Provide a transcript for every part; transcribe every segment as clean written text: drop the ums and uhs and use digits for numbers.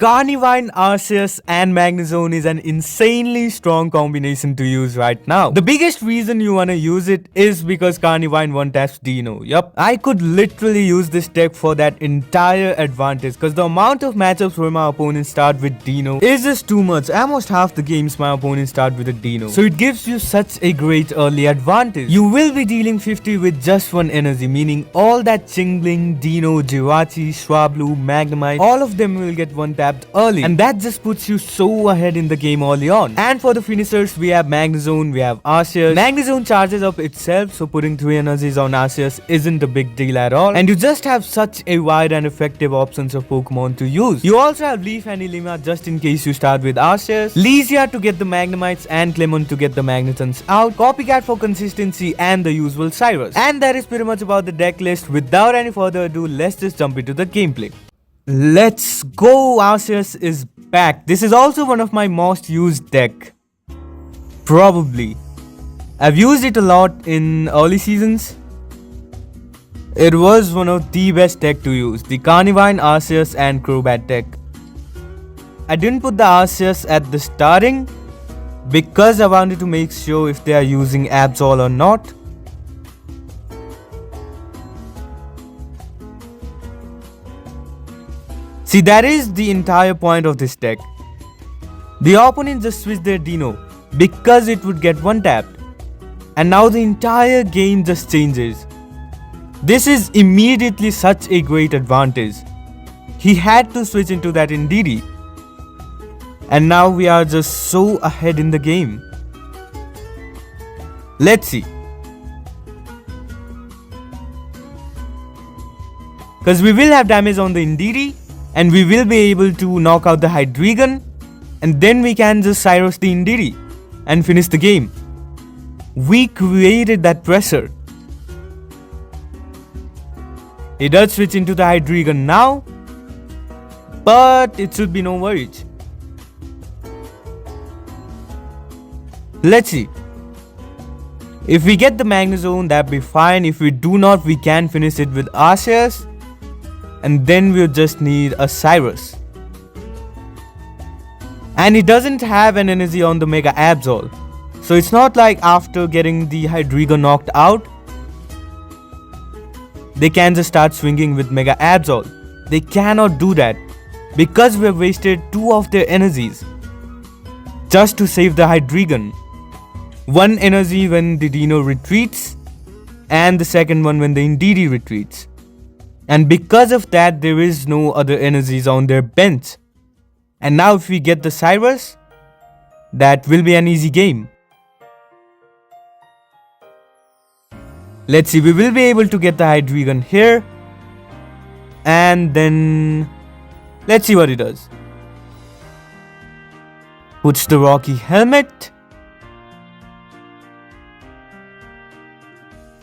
Carnivine, Arceus and Magnezone is an insanely strong combination to use right now. The biggest reason you wanna use it is because Carnivine one-taps Dino. Yup, I could literally use this deck for that entire advantage because the amount of matchups where my opponents start with Dino is just too much. Almost half the games my opponents start with a Dino. So it gives you such a great early advantage. You will be dealing 50 with just one energy, meaning all that Chingling, Dino, Jirachi, Swablu, Magnemite, all of them will get one tapped early, and that just puts you so ahead in the game early on. And for the finishers, we have Magnezone, we have Arceus. Magnezone charges up itself, so putting 3 energies on Arceus isn't a big deal at all, and you just have such a wide and effective options of Pokemon to use. You also have Leaf and Ilima just in case you start with Arceus, Lesia to get the Magnemites and Clemon to get the Magnetons out, Copycat for consistency and the usual Cyrus. And that is pretty much about the deck list. Without any further ado, let's just jump into the gameplay. Let's go! Arceus is back. This is also one of my most used deck. Probably. I've used it a lot in early seasons. It was one of the best deck to use. The Carnivine, Arceus and Crobat deck. I didn't put the Arceus at the starting because I wanted to make sure if they are using Absol or not. See, that is the entire point of this deck. The opponent just switched their Dino because it would get one tapped, and now the entire game just changes. This is immediately such a great advantage. He had to switch into that Indeedee, and now we are just so ahead in the game. Let's see. Because we will have damage on the Indeedee, and we will be able to knock out the Hydreigon, and then we can just Cyrus the Indeedee and finish the game. We created that pressure. He does switch into the Hydreigon now, but it should be no worries. Let's see. If we get the Magnezone, that'd be fine. If we do not, we can finish it with Arceus, and then we'll just need a Cyrus. And he doesn't have an energy on the Mega Absol, so it's not like after getting the Hydreigon knocked out, they can just start swinging with Mega Absol. They cannot do that because we have wasted 2 of their energies just to save the Hydreigon. One energy when the Dino retreats, and the second one when the Indeedee retreats. And because of that, there is no other energies on their bench. And now if we get the Cyrus, that will be an easy game. Let's see, we will be able to get the Hydreigon here. And then let's see what it does. Puts the Rocky Helmet.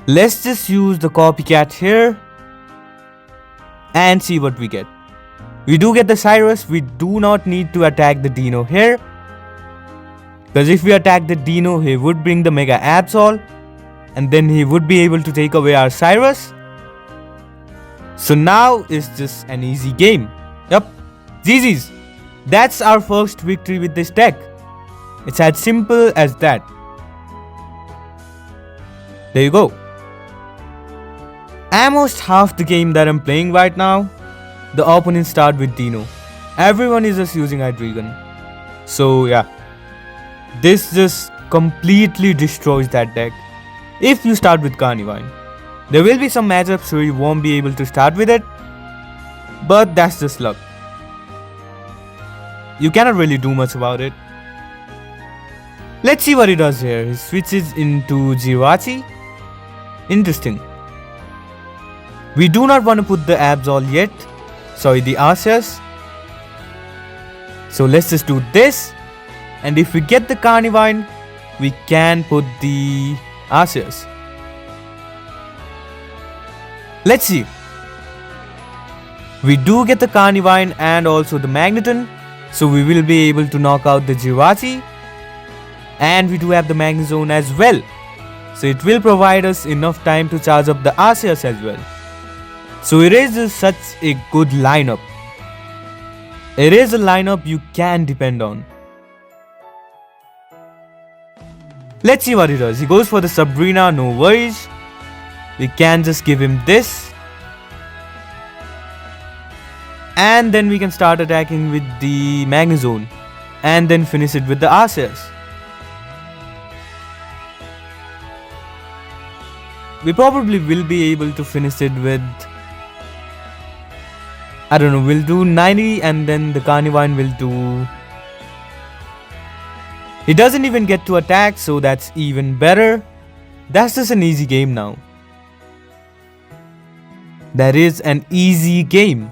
Let's just use the Copycat here and see what we get. We do get the Cyrus. We do not need to attack the Dino here, because if we attack the Dino, he would bring the Mega Absol, and then he would be able to take away our Cyrus. So now it's just an easy game. Yup, GG's. That's our first victory with this deck. It's as simple as that. There you go. Almost half the game that I'm playing right now, the opponents start with Dino. Everyone is just using Hydreigon. So yeah, this just completely destroys that deck. If you start with Carnivine, there will be some matchups where you won't be able to start with it, but that's just luck. You cannot really do much about it. Let's see what he does here. He switches into Jirachi. Interesting. We do not want to put the Absol yet. Sorry, the Arceus. So let's just do this. And if we get the Carnivine, we can put the Arceus. Let's see. We do get the Carnivine and also the Magneton. So we will be able to knock out the Jirachi. And we do have the Magnezone as well. So it will provide us enough time to charge up the Arceus as well. So it is just such a good lineup. It is a lineup you can depend on. Let's see what he does. He goes for the Sabrina, no worries. We can just give him this. And then we can start attacking with the Magnezone. And then finish it with the Arceus. We probably will be able to finish it with, I don't know, we'll do 90 and then the Carnivine will do... He doesn't even get to attack, so that's even better. That's just an easy game now. That is an easy game.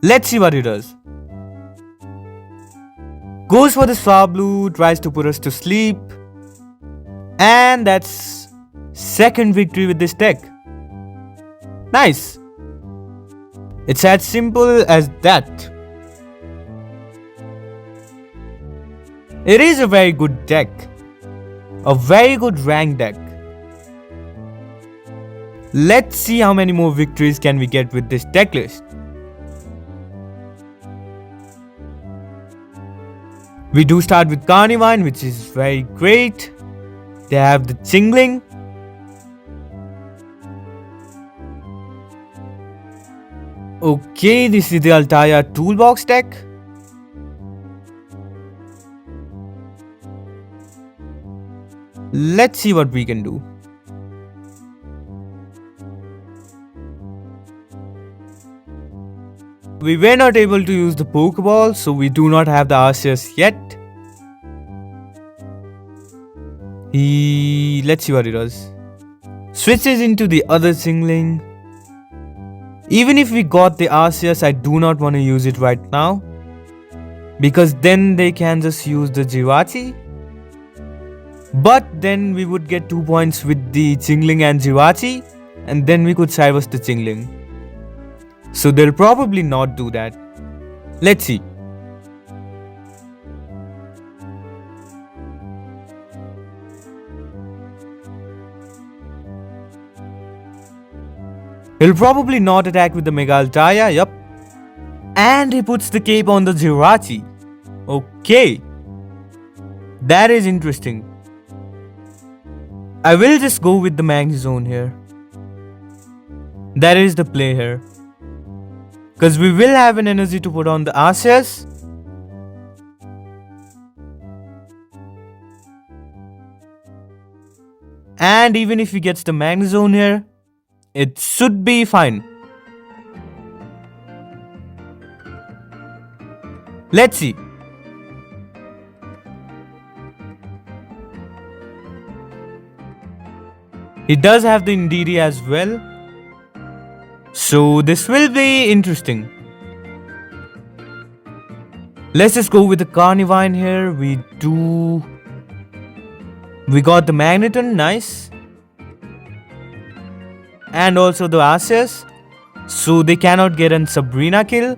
Let's see what he does. Goes for the Swablu, tries to put us to sleep. And that's second victory with this deck. Nice. It's as simple as that. It is a very good deck. A very good rank deck. Let's see how many more victories can we get with this deck list. We do start with Carnivine, which is very great. They have the Chingling. Okay, this is the Altair toolbox deck. Let's see what we can do. We were not able to use the Pokeball, so we do not have the Arceus yet. Let's see what he does. Switches into the other Chingling. Even if we got the Arceus, I do not want to use it right now. Because then they can just use the Jivachi. But then we would get 2 points with the Chingling and Jivachi. And then we could Cyrus the Chingling. So they'll probably not do that. Let's see. He'll probably not attack with the Mega Altair, yup. And he puts the cape on the Jirachi. Okay. That is interesting. I will just go with the Magnezone here. That is the play here. Because we will have an energy to put on the Arceus. And even if he gets the Magnezone here, it should be fine. Let's see. He does have the Indeedee as well. So this will be interesting. Let's just go with the Carnivine here. We got the Magneton, nice. And also the Arceus. So they cannot get a Sabrina kill.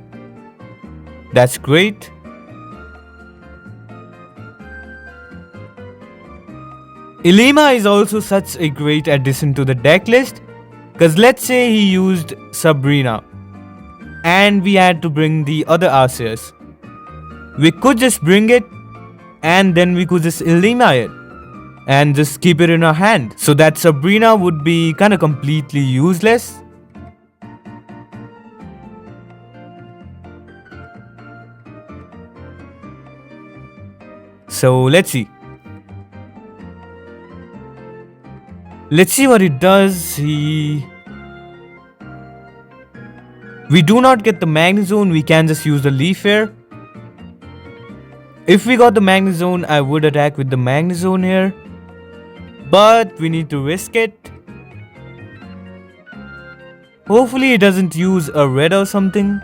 That's great. Ilima is also such a great addition to the deck list. Because let's say he used Sabrina. And we had to bring the other Arceus. We could just bring it. And then we could just Ilima it. And just keep it in our hand. So that Sabrina would be kind of completely useless. So let's see. Let's see what it does. We do not get the Magnezone. We can just use the Leaf here. If we got the Magnezone, I would attack with the Magnezone here. But we need to risk it. Hopefully it doesn't use a red or something.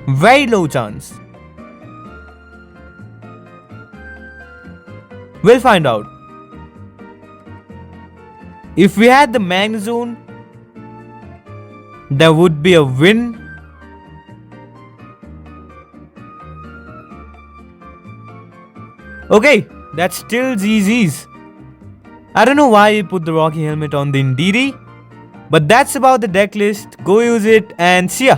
Very low chance. We'll find out. If we had the Magnezone, there would be a win. Okay, that's still GG's. I don't know why he put the Rocky Helmet on the Indeedee, But that's about the deck list. Go use it and see ya.